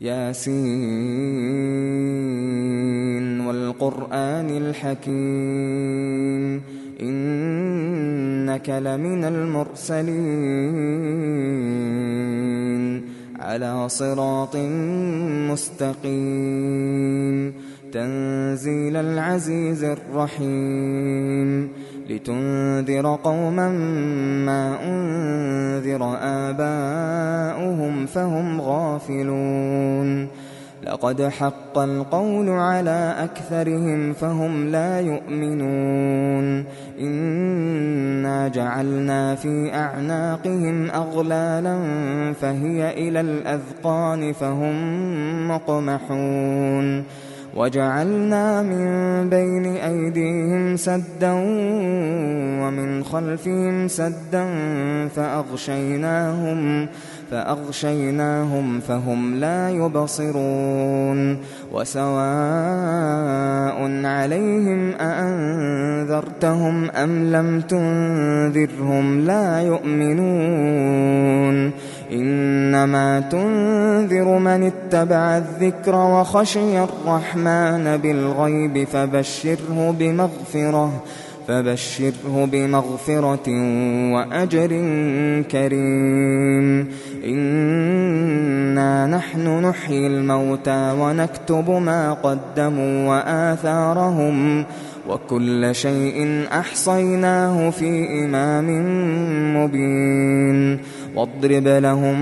ياسين والقرآن الحكيم إنك لمن المرسلين على صراط مستقيم تنزيل العزيز الرحيم لتنذر قوما ما أنذر آباؤهم فهم غافلون لقد حق القول على أكثرهم فهم لا يؤمنون إنا جعلنا في أعناقهم أغلالا فهي إلى الأذقان فهم مقمحون وجعلنا من بين أيديهم سدا ومن خلفهم سدا فأغشيناهم فهم لا يبصرون وسواء عليهم أأنذرتهم أم لم تنذرهم لا يؤمنون إنما تنذر من اتبع الذكر وخشي الرحمن بالغيب فبشره بمغفرة وأجر كريم إنا نحن نحيي الموتى ونكتب ما قدموا وآثارهم وكل شيء أحصيناه في إمام مبين واضرب لهم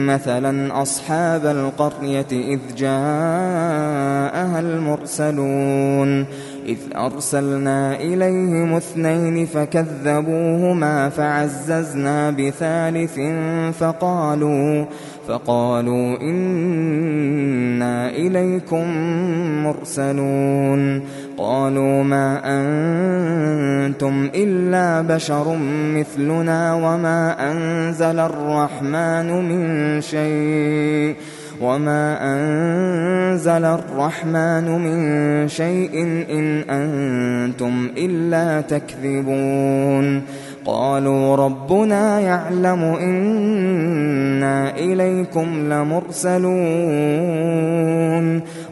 مثلا أصحاب القرية إذ جاءها المرسلون إذ أرسلنا إليهم 2 فكذبوهما فعززنا بثالث فقالوا إنا إليكم مرسلون قالوا ما أنتم إلا بشر مثلنا وما أنزل الرحمن من شيء إن أنتم إلا تكذبون قالوا ربنا يعلم إنا إليكم لمرسلون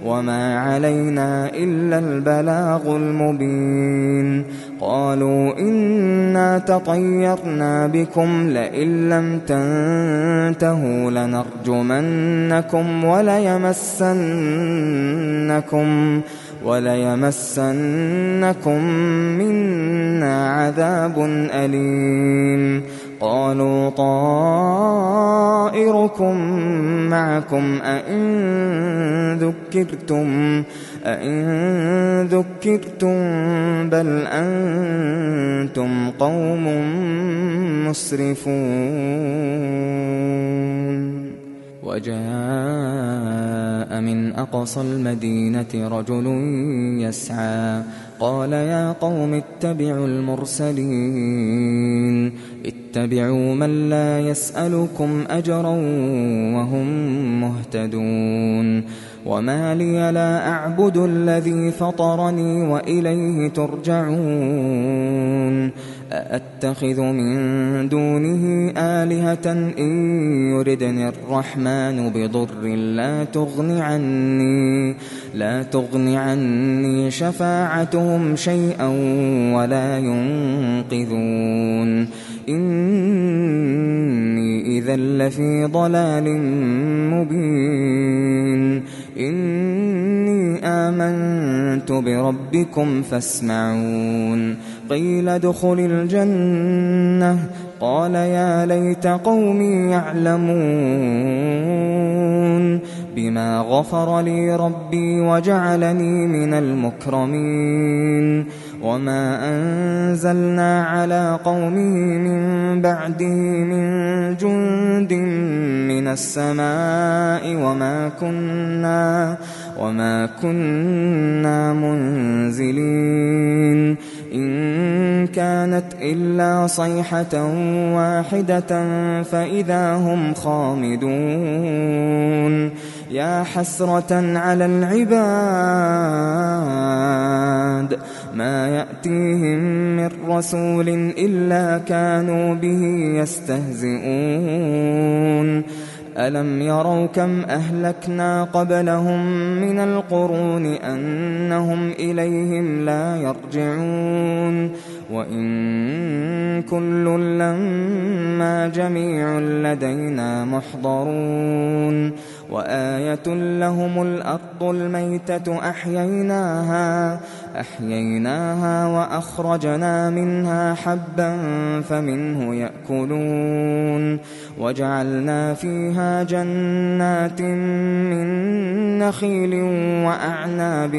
وما علينا إلا البلاغ المبين قالوا إنا تطيرنا بكم لئن لم تنتهوا لنرجمنكم وليمسنكم منا عذاب أليم قالوا طائركم معكم أئن ذكرتم بل أنتم قوم مسرفون وجاء من أقصى المدينة رجل يسعى قال يا قوم اتبعوا المرسلين اتبعوا من لا يسألكم أجرا وهم مهتدون وما لي لا أعبد الذي فطرني وإليه ترجعون أأتخذ من دونه آلهة إن يردني الرحمن بضر لا تغن عني شفاعتهم شيئا ولا ينقذون إني إذا لفي ضلال مبين إني آمنت بربكم فاسمعون قيل ادخل الجنة قال يا ليت قومي يعلمون بما غفر لي ربي وجعلني من المكرمين وما أنزلنا على قومه من بعده من جند من السماء وما كنا منزلين إن كانت إلا صيحة واحدة فإذا هم خامدون يا حسرة على العباد ما يأتيهم من رسول إلا كانوا به يستهزئون ألم يروا كم أهلكنا قبلهم من القرون أنهم إليهم لا يرجعون وإن كل لما جميع لدينا محضرون وآية لهم الأرض الميتة أحييناها وأخرجنا منها حبا فمنه يأكلون وجعلنا فيها جنات من نخيل وأعناب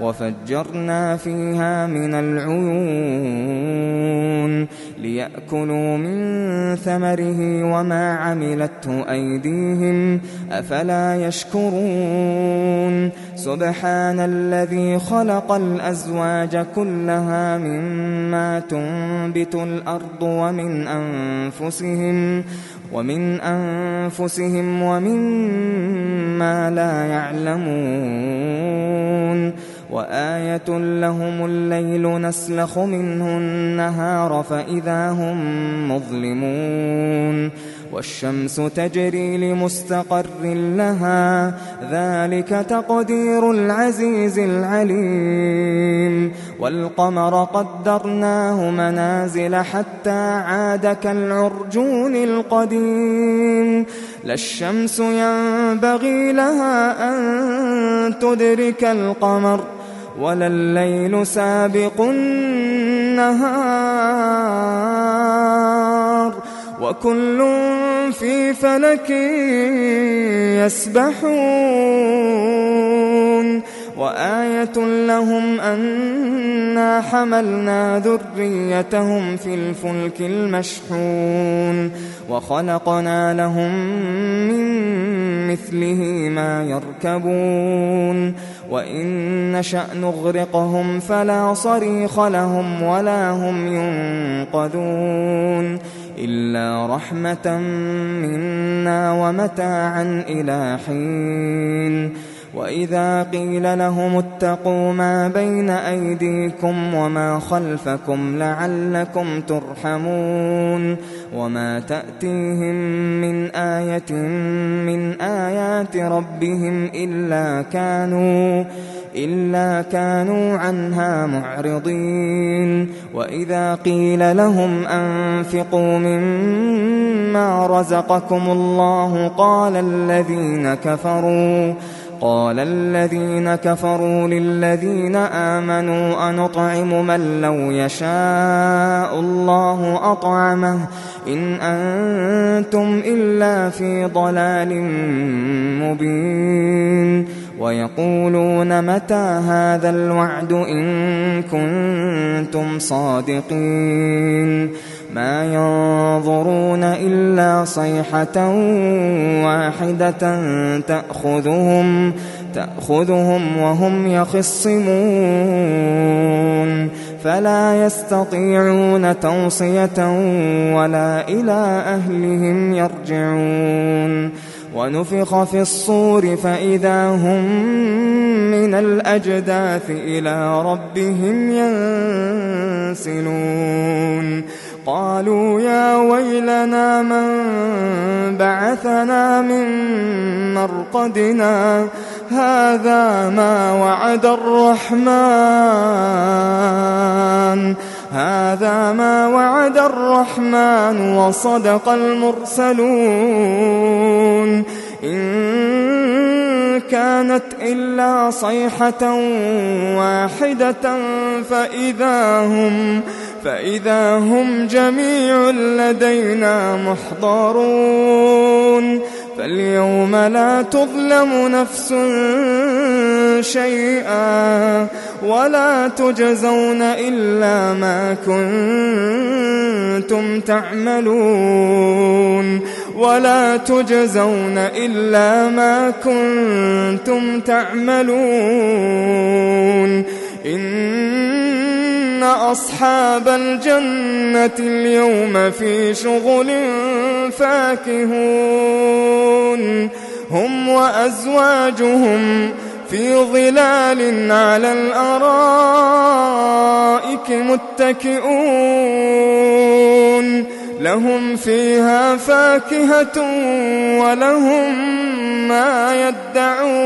وفجرنا فيها من العيون ليأكلوا من ثمره وما عملته أيديهم أفلا يشكرون سبحان الذي خلق الأزواج كلها مما تنبت الأرض ومن أنفسهم ومما لا يعلمون وآية لهم الليل نسلخ منه النهار فإذا هم مظلمون والشمس تجري لمستقر لها ذلك تقدير العزيز العليم والقمر قدرناه منازل حتى عاد كالعرجون القديم لا الشمس ينبغي لها أن تدرك القمر ولا الليل سابق النهار وكل في فلك يسبحون وآية لهم أنا حملنا ذريتهم في الفلك المشحون وخلقنا لهم من مثله ما يركبون وإن نشأ نغرقهم فلا صريخ لهم ولا هم ينقذون إلا رحمة منا ومتاعا إلى حين وإذا قيل لهم اتقوا ما بين أيديكم وما خلفكم لعلكم ترحمون وما تأتيهم من آية من آيات ربهم إلا كانوا عنها معرضين وإذا قيل لهم أنفقوا مما رزقكم الله قال الذين كفروا للذين آمنوا أنطعم من لو يشاء الله أطعمه إن أنتم إلا في ضلال مبين ويقولون متى هذا الوعد إن كنتم صادقين ما ينظرون إلا صيحة واحدة تأخذهم وهم يخصمون فلا يستطيعون توصية ولا إلى أهلهم يرجعون ونفخ في الصور فإذا هم من الأجداث إلى ربهم ينسلون قالوا يا ويلنا من بعثنا من مرقدنا هذا ما وعد الرحمن وصدق المرسلون إن كانت إلا صيحة واحدة فإذا هم جميع لدينا محضرون فاليوم لا تظلم نفس شيئا ولا تجزون إلا ما كنتم تعملون إن أصحاب الجنة اليوم في شغل فاكهون هم وأزواجهم في ظلال على الأرائك متكئون لهم فيها فاكهة ولهم ما يدعون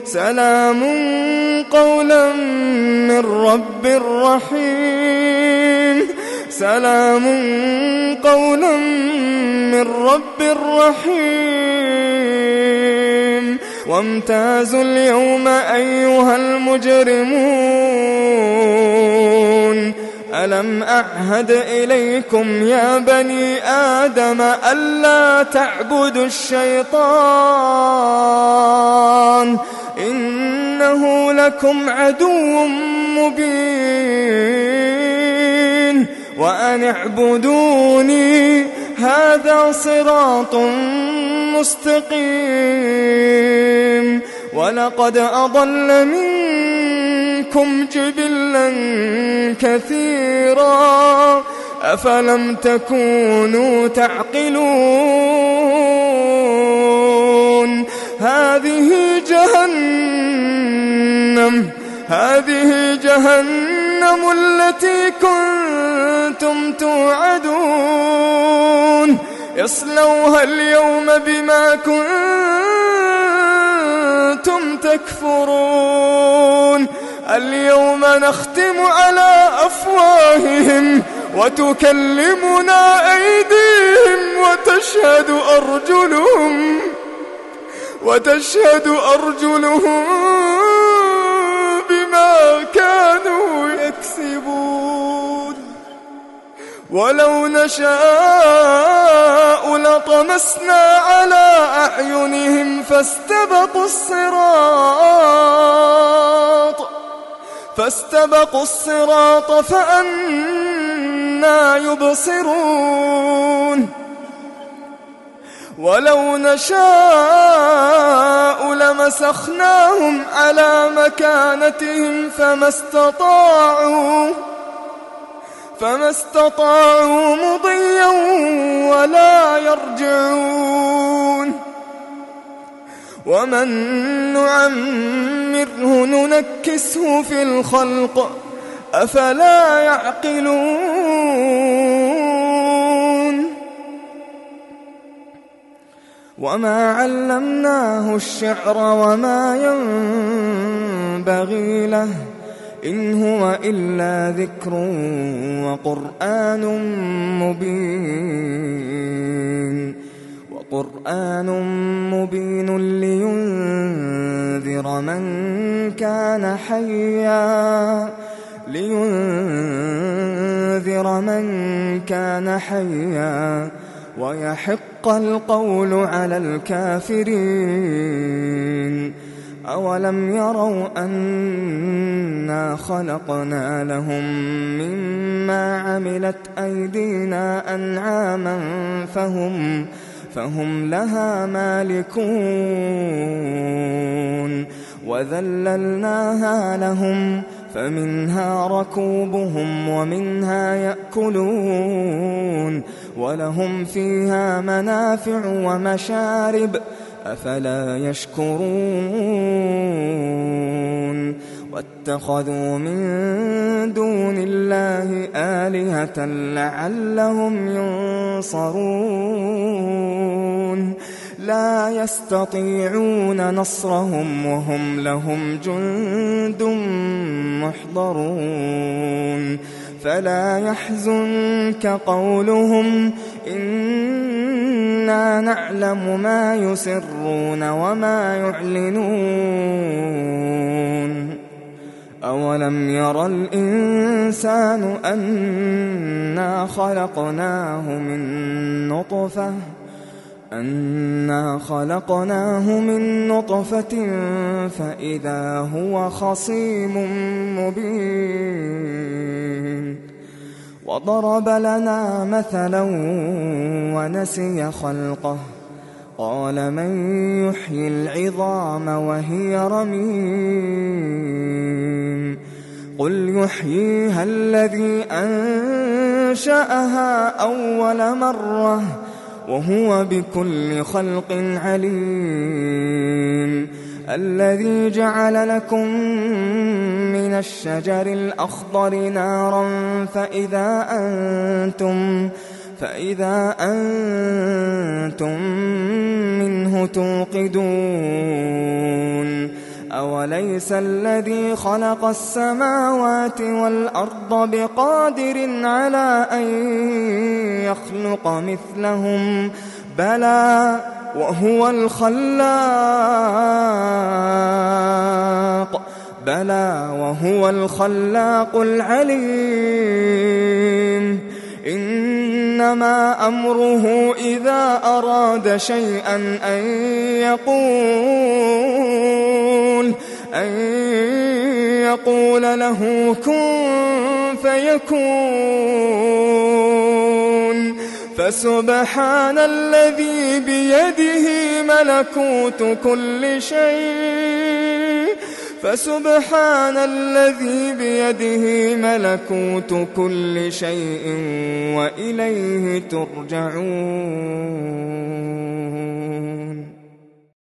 سلام قولا من رب رحيم سلام قولا من رب رحيم وامتازوا اليوم أيها المجرمون ألم أعهد إليكم يا بني آدم ألا تعبدوا الشيطان إنه لكم عدو مبين وأن اعبدوني هذا صراط مستقيم ولقد أضل منكم جبلا كثيرا أفلم تكونوا تعقلون هذه جهنم التي كنتم توعدون اصلوها اليوم بما كنتم تكفرون اليوم نختم على أفواههم وتكلمنا أيديهم وتشهد أرجلهم بما كانوا يكسبون ولو نشاء لطمسنا على أعينهم فاستبقوا الصراط فأنى يبصرون ولو نشاء لمسخناهم على مكانتهم فما استطاعوا مضيا ولا يرجعون ومن نعمره ننكسه في الخلق أفلا يعقلون وما علمناه الشعر وما ينبغي له إن هو إلا ذكر وقرآن مبين لينذر من كان حيا ويحق القول على الكافرين أولم يروا أنا خلقنا لهم مما عملت أيدينا أنعاما فهم لها مالكون وذللناها لهم فمنها ركوبهم ومنها يأكلون ولهم فيها منافع ومشارب أفلا يشكرون واتخذوا من دون الله آلهة لعلهم ينصرون لا يستطيعون نصرهم وهم لهم جند محضرون فلا يحزنك قولهم إنا نعلم ما يسرون وما يعلنون أولم ير الإنسان أنا خلقناه من نطفة فإذا هو خصيم مبين وضرب لنا مثلا ونسي خلقه قال من يحيي العظام وهي رميم قل يحييها الذي أنشأها أول مرة وهو بكل خلق عليم الذي جعل لكم من الشجر الأخضر نارا فإذا أنتم منه توقدون أوليس الذي خلق السماوات والأرض بقادر على أن يخلق مثلهم بلى وهو الخلاق العليم إنما أمره إذا أراد شيئا أن يقول له كن فيكون فسبحان الذي بيده ملكوت كل شيء وإليه ترجعون.